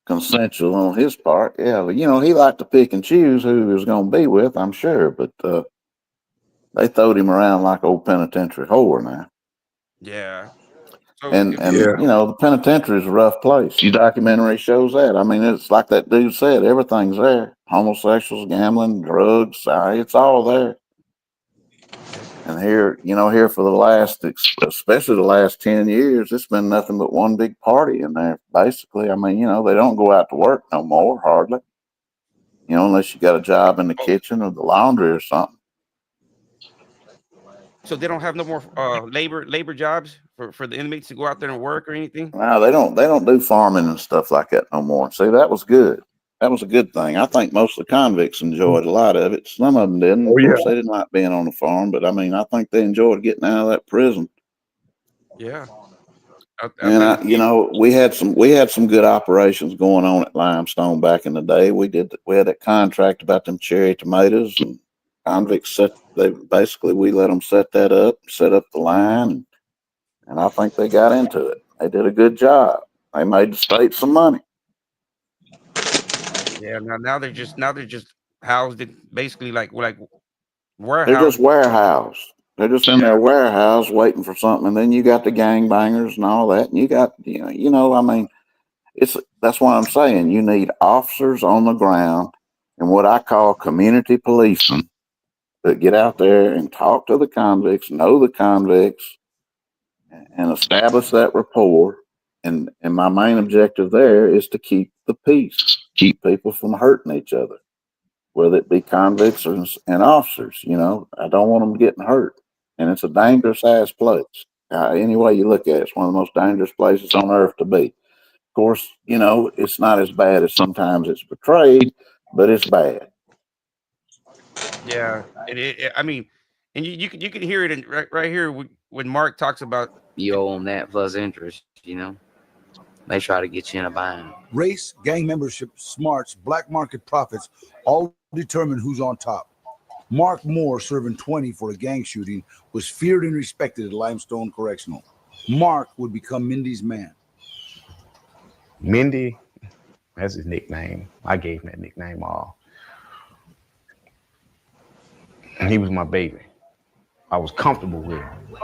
S2: consensual on his part. Yeah, he liked to pick and choose who he was going to be with. I'm sure, but they throwed him around like old penitentiary whore now.
S1: Yeah. So,
S2: and the penitentiary is a rough place. Your documentary shows that. I mean, it's like that dude said, everything's there. Homosexuals, gambling, drugs, it's all there. And here for the last, especially the last 10 years, it's been nothing but one big party in there, basically. I mean, they don't go out to work no more, hardly. Unless you got a job in the kitchen or the laundry or something.
S1: So they don't have no more labor jobs for the inmates to go out there and work or anything?
S2: No, they don't do farming and stuff like that no more. See, that was good. That was a good thing. I think most of the convicts enjoyed a lot of it. Some of them didn't. Of course, they didn't like being on the farm, but I mean, I think they enjoyed getting out of that prison.
S1: Yeah.
S2: And we had some good operations going on at Limestone back in the day. We had that contract about them cherry tomatoes, and convicts we let them set up the line, and I think they got into it. They did a good job. They made the state some money.
S1: Yeah, now they're just housed in basically like warehouse.
S2: They're just warehouse. They're just in their warehouse waiting for something, and then you got the gangbangers and all that, and you got I mean, that's why I'm saying you need officers on the ground and what I call community policing that get out there and talk to the convicts, know the convicts, and establish that rapport. And my main objective there is to keep the peace, keep people from hurting each other, whether it be convicts and officers. I don't want them getting hurt, and it's a dangerous ass place. Any way you look at it, it's one of the most dangerous places on earth to be. Of course, you know, it's not as bad as sometimes it's portrayed, but it's bad.
S1: Yeah, I mean, and you can hear it in, right here when Mark talks about
S9: You owe them that plus interest, you know. They try to get you in a bind.
S7: Race, gang membership, smarts, black market profits all determine who's on top. Mark Moore, serving 20 for a gang shooting, was feared and respected at Limestone Correctional. Mark would become Mindy's man.
S4: Mindy, that's his nickname. I gave him that nickname all. And he was my baby. I was comfortable with him.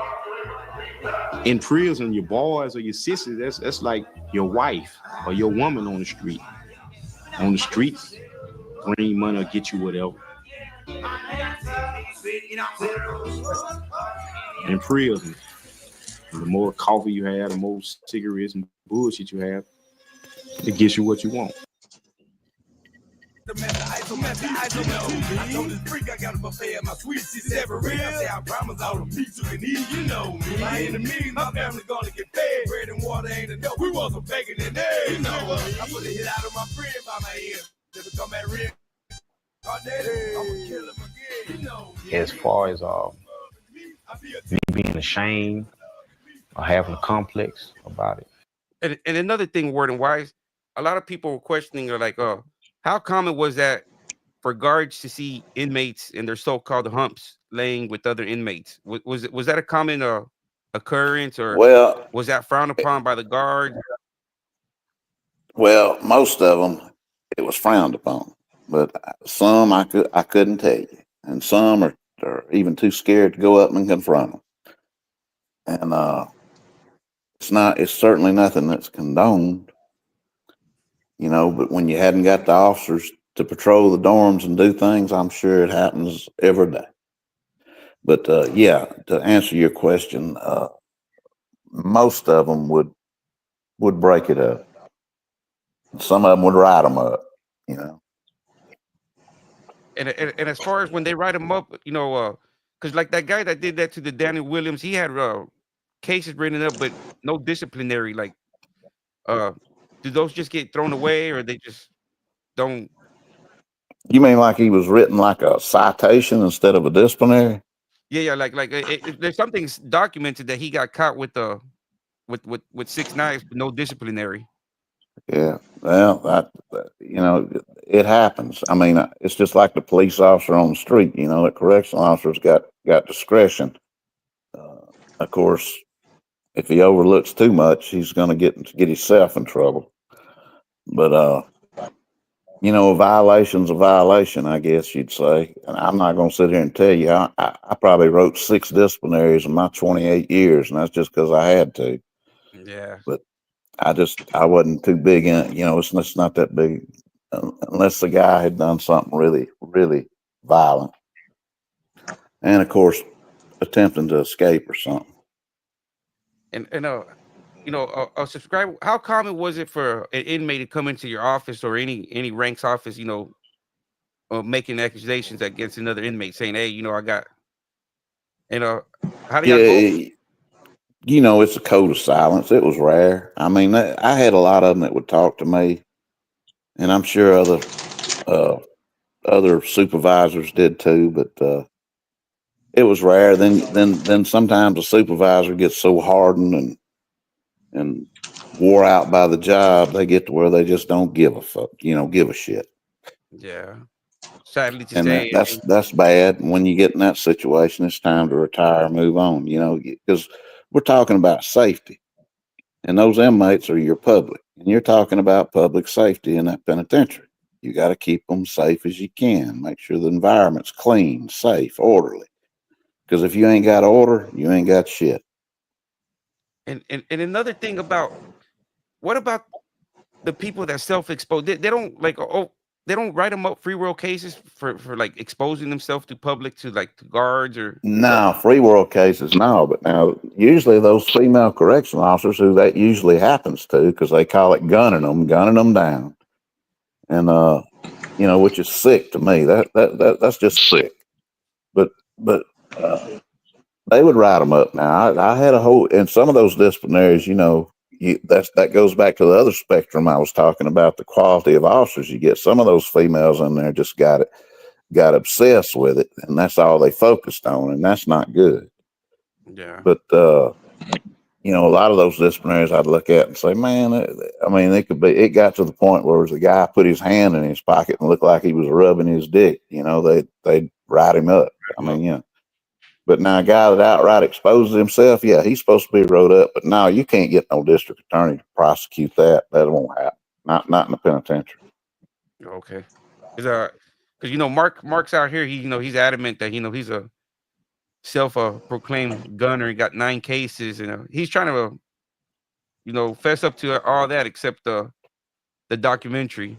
S13: In prison, your boys or your sisters, that's like your wife or your woman on the street. On the streets, green money will get you whatever. In prison, the more coffee you have, the more cigarettes and bullshit you have, it gets you what you want.
S10: I told this freak I got a buffet at my suite. She said for real. I say I promise all the beats you can eat. You know me. My enemies, my family gonna get fed. Bread and water ain't enough. We want some bacon and eggs. You know I put a hit out of my friend by my ear. Never come back real. I'ma kill him again. You know.
S4: As far as me being ashamed or having a complex about it.
S1: and another thing, Warden Wise, a lot of people were questioning, are like, how common was that for guards to see inmates in their so-called humps laying with other inmates? Was that a common occurrence, or was that frowned upon by the guard?
S2: Well, most of them, it was frowned upon, but some I couldn't tell you, and some are even too scared to go up and confront them. And it's certainly nothing that's condoned, you know. But when you hadn't got the officers to patrol the dorms and do things, I'm sure it happens every day. But yeah, to answer your question, most of them would break it up. Some of them would write them up, you know.
S1: And as far as when they write them up, you know, because like that guy that did that to the Daniel Williams, he had cases written up, but no disciplinary. Like, do those just get thrown away, or they just don't?
S2: You mean like he was written like a citation instead of a disciplinary?
S1: Yeah, like there's something documented that he got caught with with 6 knives, but no disciplinary.
S2: Yeah, well, that you know, it happens. I mean, it's just like the police officer on the street. You know, the correctional officer's got discretion. Of course, if he overlooks too much, he's going to get himself in trouble. But you know, a violation's a violation, I guess you'd say. And I'm not going to sit here and tell you. I probably wrote 6 disciplinaries in my 28 years, and that's just because I had to.
S1: Yeah.
S2: But I wasn't too big in it. You know, it's not that big unless the guy had done something really, really violent. And of course, attempting to escape or something.
S1: And you know, a subscriber, how common was it for an inmate to come into your office or any rank's office, you know, making accusations against another inmate, saying, "Hey, you know, I got," how do y'all go?
S2: You know, it's a code of silence. It was rare. I mean, I had a lot of them that would talk to me, and I'm sure other supervisors did too. But it was rare. Then sometimes a supervisor gets so hardened and wore out by the job, they get to where they just don't give a fuck. You know, give a shit.
S1: Yeah. Sadly to
S2: And
S1: say,
S2: that's bad. When you get in that situation, it's time to retire and move on, you know, because we're talking about safety. And those inmates are your public. And you're talking about public safety in that penitentiary. You got to keep them safe as you can. Make sure the environment's clean, safe, orderly. Because if you ain't got order, you ain't got shit.
S1: And another thing about, what about the people that self-expose? They don't like, they don't write them up free world cases for like exposing themselves to public, to like to guards or
S2: No, free world cases, no. But now, usually those female correctional officers, who that usually happens to, because they call it gunning them down, and you know, which is sick to me. That's just sick. But They would write them up. Now, I had a whole, and some of those disciplinaries, that goes back to the other spectrum I was talking about, the quality of officers you get. Some of those females in there just got obsessed with it, and that's all they focused on, and that's not good.
S1: Yeah.
S2: But a lot of those disciplinaries I'd look at and say, man, it got to the point where the guy put his hand in his pocket and looked like he was rubbing his dick. They'd write him up. But now a guy that outright exposes himself, yeah, he's supposed to be wrote up. But no, you can't get no district attorney to prosecute that. That won't happen. Not in the penitentiary.
S1: Okay. Because Mark's out here. He's adamant that he's a self-proclaimed gunner. He got 9 cases, and he's trying to fess up to all that except the documentary.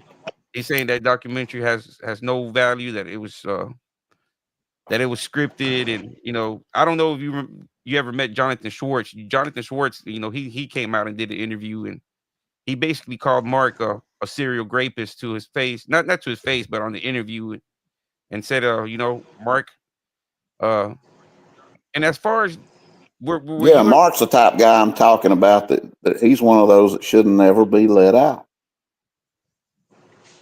S1: He's saying that documentary has no value. That it was scripted, and I don't know if you ever met Jonathan Schwartz. Jonathan Schwartz, he came out and did an interview, and he basically called Mark a serial rapist to his face, not to his face, but on the interview, and said, Mark, and as far as
S2: Mark's the type guy I'm talking about. That he's one of those that shouldn't ever be let out.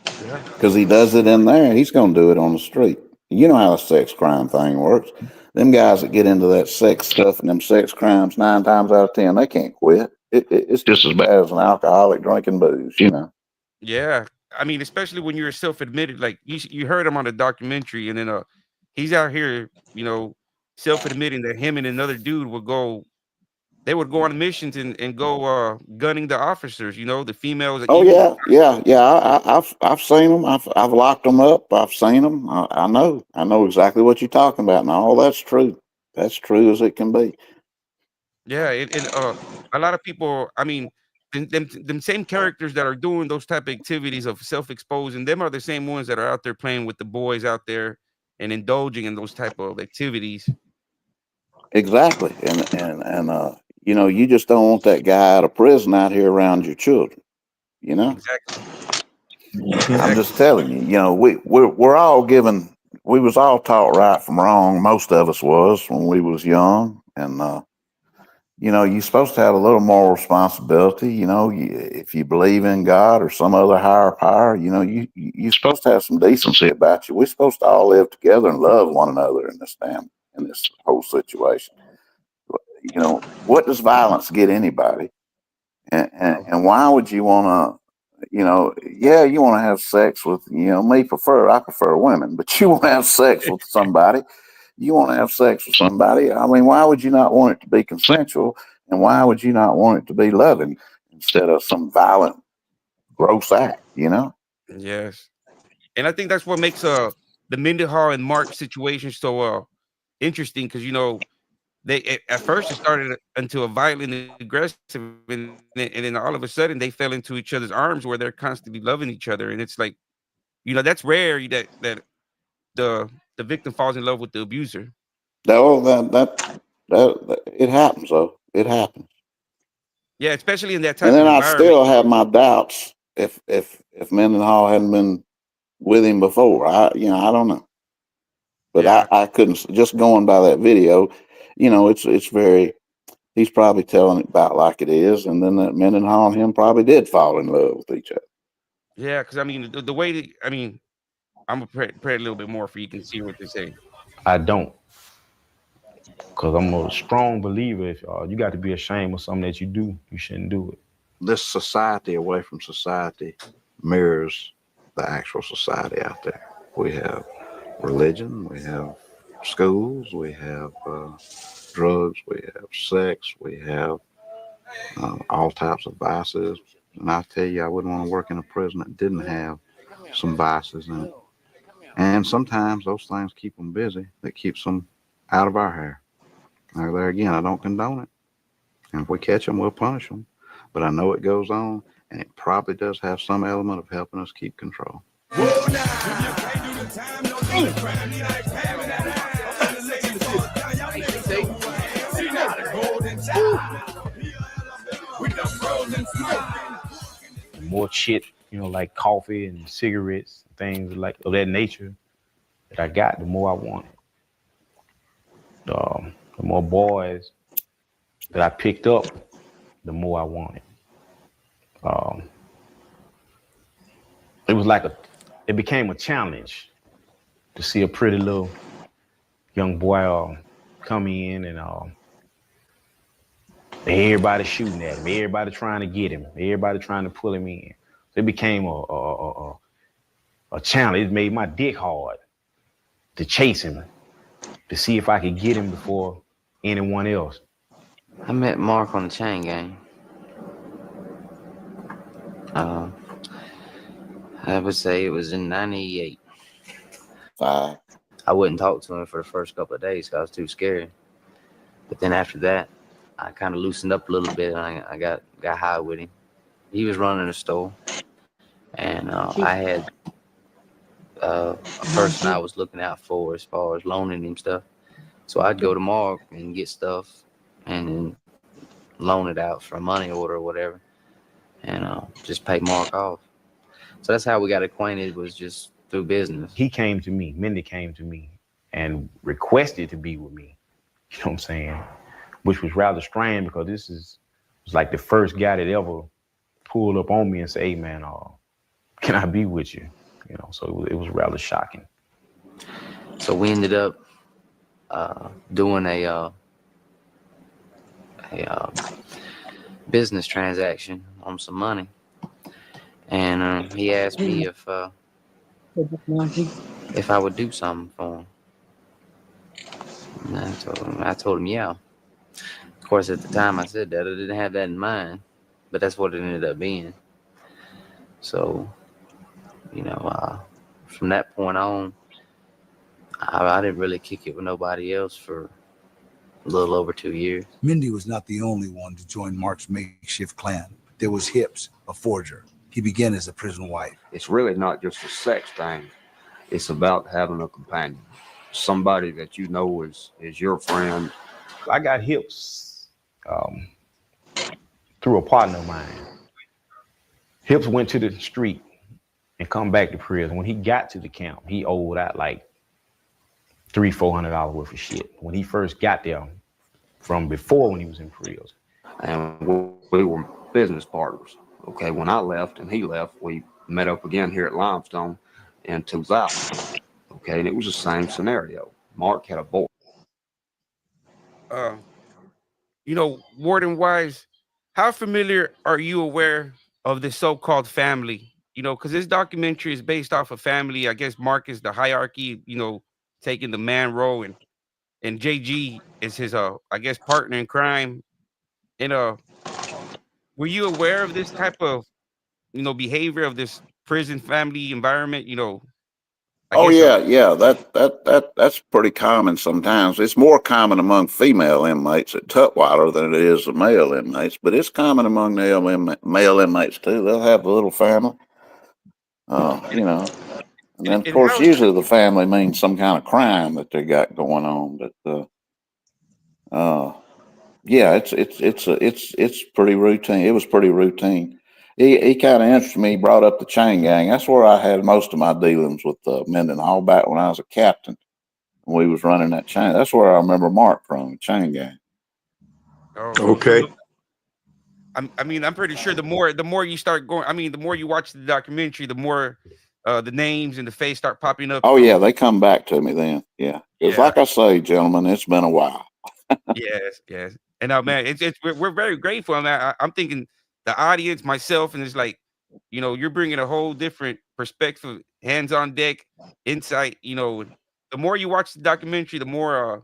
S2: Because he does it in there, he's going to do it on the street. You know how the sex crime thing works. Them guys that get into that sex stuff and them sex crimes, 9 times out of 10, they can't quit. It's just as bad as an alcoholic drinking booze,
S1: Yeah, I mean, especially when you're self-admitted, like you heard him on the documentary, and then he's out here, self-admitting that him and another dude would go on missions and go gunning the officers, the females.
S2: Oh yeah. I've seen them. I've locked them up. I've seen them. I know exactly what you're talking about. And all that's true. That's true as it can be.
S1: Yeah, and a lot of people, I mean, them same characters that are doing those type of activities of self-exposing, them are the same ones that are out there playing with the boys out there and indulging in those type of activities.
S2: Exactly. And you just don't want that guy out of prison out here around your children.
S1: Exactly.
S2: I'm just telling you, we're all given, we was all taught right from wrong. Most of us was when we was young. And, you're supposed to have a little moral responsibility. If you believe in God or some other higher power, you're supposed to have some decency about you. We're supposed to all live together and love one another in this whole situation. What does violence get anybody? And why would you want to, you want to have sex with, I prefer women, but you want to have sex with somebody. You want to have sex with somebody. I mean, why would you not want it to be consensual? And why would you not want it to be loving instead of some violent, gross act,
S1: Yes. And I think that's what makes the Mendenhall and Mark situation so interesting, because they at first it started into a violent and aggressive, and then all of a sudden they fell into each other's arms where they're constantly loving each other, and it's like, that's rare that the victim falls in love with the abuser.
S2: No, that it happens though. It happens.
S1: Yeah, especially in that type
S2: and then
S1: of
S2: I
S1: environment.
S2: still have my doubts if Mendenhall hadn't been with him before. I don't know. But
S1: Yeah.
S2: I couldn't, just going by that video, it's very, he's probably telling it about like it is. And then that Mendenhall and him probably did fall in love with each other.
S1: Yeah, because I mean, the way that, I mean, I'm gonna pray a little bit more for you can see what they say.
S4: I don't. Because I'm a strong believer, if you got to be ashamed of something that you do, you shouldn't do it.
S8: This society away from society mirrors the actual society out there. We have religion, we have schools, we have drugs, we have sex, we have all types of vices. And I tell you, I wouldn't want to work in a prison that didn't have some vices in it. And sometimes those things keep them busy. That keeps them out of our hair. Now, there again, I don't condone it. And if we catch them, we'll punish them. But I know it goes on, and it probably does have some element of helping us keep control.
S4: More shit, like coffee and cigarettes, things like of that nature that I got, the more I want it. the more boys that I picked up, the more I wanted. It was like it became a challenge to see a pretty little young boy come in and everybody shooting at him, everybody trying to get him, everybody trying to pull him in. So it became a challenge. It made my dick hard to chase him, to see if I could get him before anyone else.
S9: I met Mark on the chain gang. I would say it was in 98. I wouldn't talk to him for the first couple of days because I was too scared. But then after that, I kind of loosened up a little bit, and I got high with him. He was running a store, and I had a person I was looking out for as far as loaning him stuff. So I'd go to Mark and get stuff and then loan it out for a money order or whatever, and just pay Mark off. So that's how we got acquainted, was just through business.
S4: He came to me, Mindy came to me and requested to be with me. You know what I'm saying? Which was rather strange because this was like the first guy that ever pulled up on me and said, "Hey man, can I be with you?" You know, so it was rather shocking.
S9: So we ended up doing a business transaction on some money, and he asked me if I would do something for him. And I told him, yeah. Of course, at the time I said that, I didn't have that in mind, but that's what it ended up being. So, you know, from that point on, I didn't really kick it with nobody else for a little over 2 years.
S7: Mindy was not the only one to join Mark's makeshift clan. There was Hips, a forger. He began as a prison wife.
S14: It's really not just a sex thing. It's about having a companion, somebody that you know is your friend.
S4: I got Hips through a partner of mine. Hips went to the street and come back to prison. When he got to the camp, he owed out like $300-400 worth of shit. When he first got there, from before when he was in prison.
S14: And we were business partners. Okay, when I left and he left, we met up again here at Limestone in 2000. Okay, and it was the same scenario. Mark had a boy.
S1: You know, Warden Wise, how familiar are you aware of the so-called family? You know, because this documentary is based off a family. I guess Mark is the hierarchy, you know, taking the man role, and JG is his I guess partner in crime. And were you aware of this type of, you know, behavior of this prison family environment? You know,
S2: that's pretty common sometimes. It's more common among female inmates at Tutwiler than it is the male inmates, but it's common among the male inmates too. They'll have a little family, you know. And then, of course, usually the family means some kind of crime that they got going on. But yeah, it's pretty routine. It was pretty routine. He kind of interested me. He brought up the chain gang. That's where I had most of my dealings with Mendenhall back when I was a captain. We was running that chain. That's where I remember Mark from, the chain gang.
S3: Okay.
S1: I mean, I'm pretty sure the more you start going, I mean, the more you watch the documentary, the more the names and the face start popping up.
S2: Oh yeah, they come back to me then. Yeah, it's like I say, gentlemen, it's been a while.
S1: yes. And now, man, we're very grateful. I'm thinking the audience, myself, and it's like, you know, you're bringing a whole different perspective, hands on deck, insight. You know, the more you watch the documentary, the more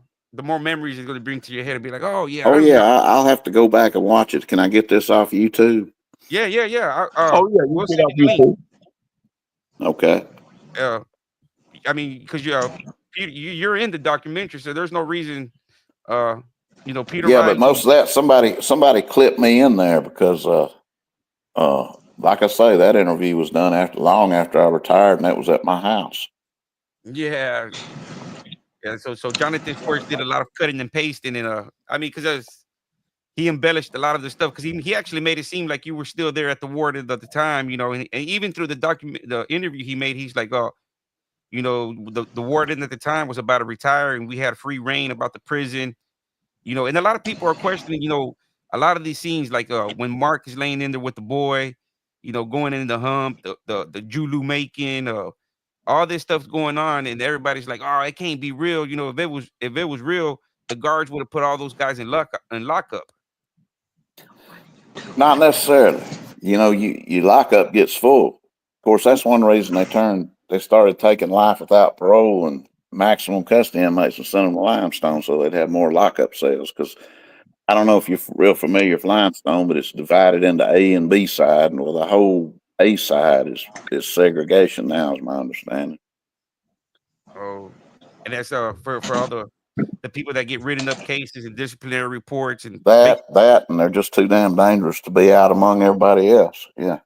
S1: memories it's going to bring to your head and be like, oh yeah.
S2: I'll have to go back and watch it. Can I get this off YouTube?
S1: Yeah.
S3: We'll get off YouTube.
S2: Okay.
S1: I mean, because you're in the documentary, so there's no reason. You know, Peter.
S2: Yeah, but most of that somebody clipped me in there because like I say, that interview was done long after I retired, and that was at my house.
S1: Yeah. So Jonathan Forrest did a lot of cutting and pasting, and I mean, because he embellished a lot of the stuff, because he actually made it seem like you were still there at the Warden at the time, you know, and even through the interview he made, he's like, oh, you know, the Warden at the time was about to retire, and we had free reign about the prison. You know, and a lot of people are questioning, you know, a lot of these scenes, like when Mark is laying in there with the boy, you know, going in the hump, the Julu making, all this stuff's going on, and everybody's like, oh, it can't be real. You know, if it was real, the guards would have put all those guys in lockup.
S2: Not necessarily. You know, you lockup gets full. Of course, that's one reason they started taking life without parole and maximum custody inmates and sent them to Limestone so they'd have more lockup cells. Because I don't know if you're real familiar with Limestone, but it's divided into A and B side, and well, the whole A side is segregation now, is my understanding.
S1: Oh, and that's for all the people that get written up cases and disciplinary reports and
S2: and they're just too damn dangerous to be out among everybody else. Yeah.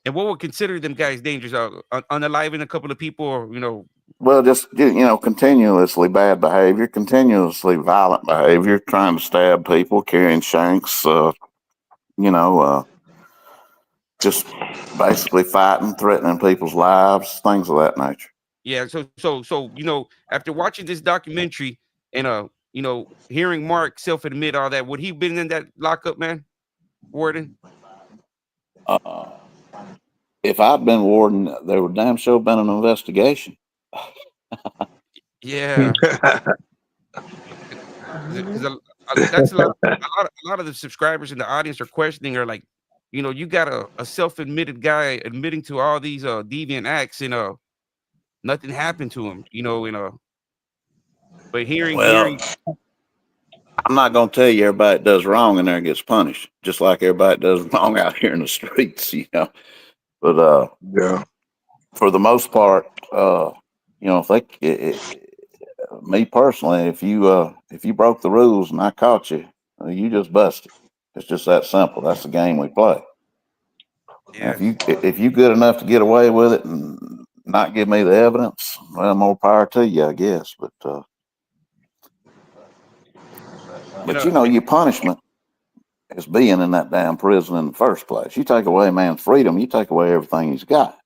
S1: And what would consider them guys dangerous? Unaliving a couple of people, or you know?
S2: Well, just continuously bad behavior, continuously violent behavior, trying to stab people, carrying shanks. Just basically fighting, threatening people's lives, things of that nature.
S1: Yeah. So you know, after watching this documentary and you know, hearing Mark self-admit all that, would he been in that lockup, man? Warden?
S2: If I'd been warden, there would damn sure been an investigation.
S1: Yeah. Because that's a lot of the subscribers in the audience are questioning, are like, you know, you got a self-admitted guy admitting to all these deviant acts, and nothing happened to him, you know, and but hearing
S2: I'm not going to tell you everybody that does wrong in there gets punished, just like everybody that does wrong out here in the streets, you know. But
S3: yeah,
S2: for the most part, you know, me personally, if you broke the rules and I caught you, you just busted. It's just that simple. That's the game we play.
S1: Yeah.
S2: If you good enough to get away with it and not give me the evidence, well, more power to you, I guess. But you know, your punishment is being in that damn prison in the first place. You take away a man's freedom, you take away everything he's got.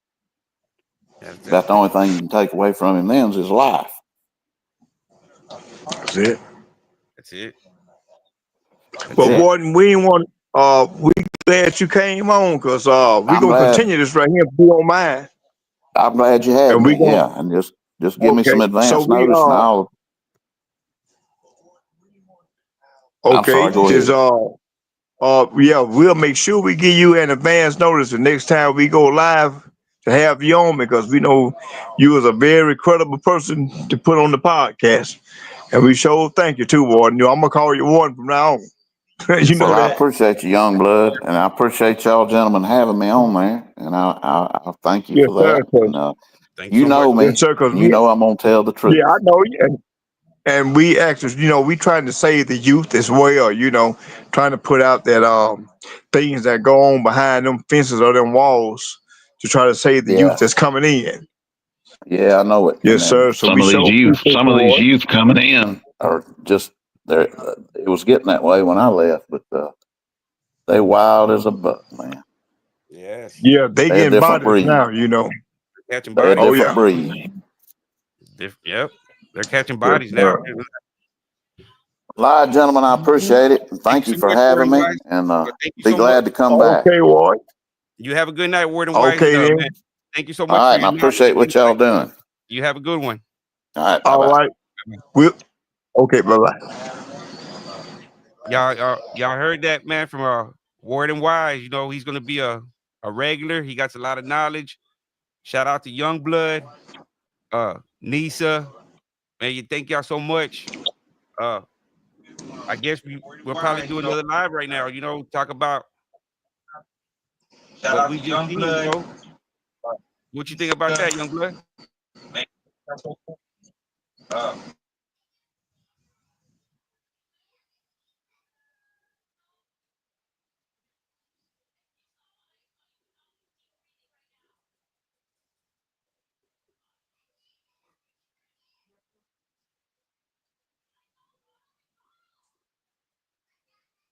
S2: About the only thing you can take away from him then is his life.
S3: That's it.
S1: That's it.
S3: But Warden, we didn't want. We glad you came on, because we gonna continue this right here. If you don't mind.
S2: I'm glad you had me. Yeah, and just give me some advance notice and I'll.
S3: Okay, just yeah, we'll make sure we give you an advance notice the next time we go live to have you on, because we know you is a very credible person to put on the podcast, and we sure thank you too, Warden. I'm gonna call you Warden from now on. You know that.
S2: I appreciate you, young blood, and I appreciate y'all gentlemen having me on there, and I thank you for that. And, you know me, you know I'm gonna tell the truth.
S3: Yeah, I know you. And we actually, you know, we trying to save the youth as well, you know, trying to put out that things that go on behind them fences or them walls to try to save the youth that's coming in.
S2: Yeah, I know it.
S3: Yes, sir. So
S2: some of these youth coming in are just there. It was getting that way when I left, but they wild as a buck, man.
S1: Yes.
S3: Yeah, they getting bodies now, you know.
S1: Catching
S2: They're
S1: bodies.
S2: a different breed.
S1: Yep. They're catching bodies now.
S2: Live, gentlemen, I appreciate it. And thank you for having me. And be glad to come back.
S3: Okay, Ward.
S1: You have a good night, Warden Wise.
S3: Okay, then.
S1: Man. Thank you so much.
S2: All right, and I appreciate what y'all doing.
S1: You have a good one.
S2: All right.
S3: All right. Okay, bye-bye.
S1: Y'all heard that, man, from Warden Wise. You know, he's gonna be a regular. He got a lot of knowledge. Shout out to Youngblood, Nisa. Man, thank y'all so much. I guess we'll probably do another live right now, you know, talk about what we just seen, you know. What you think about that, Youngblood?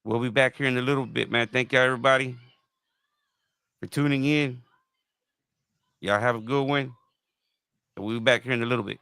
S1: We'll be back here in a little bit, man. Thank y'all, everybody, for tuning in. Y'all have a good one. And we'll be back here in a little bit.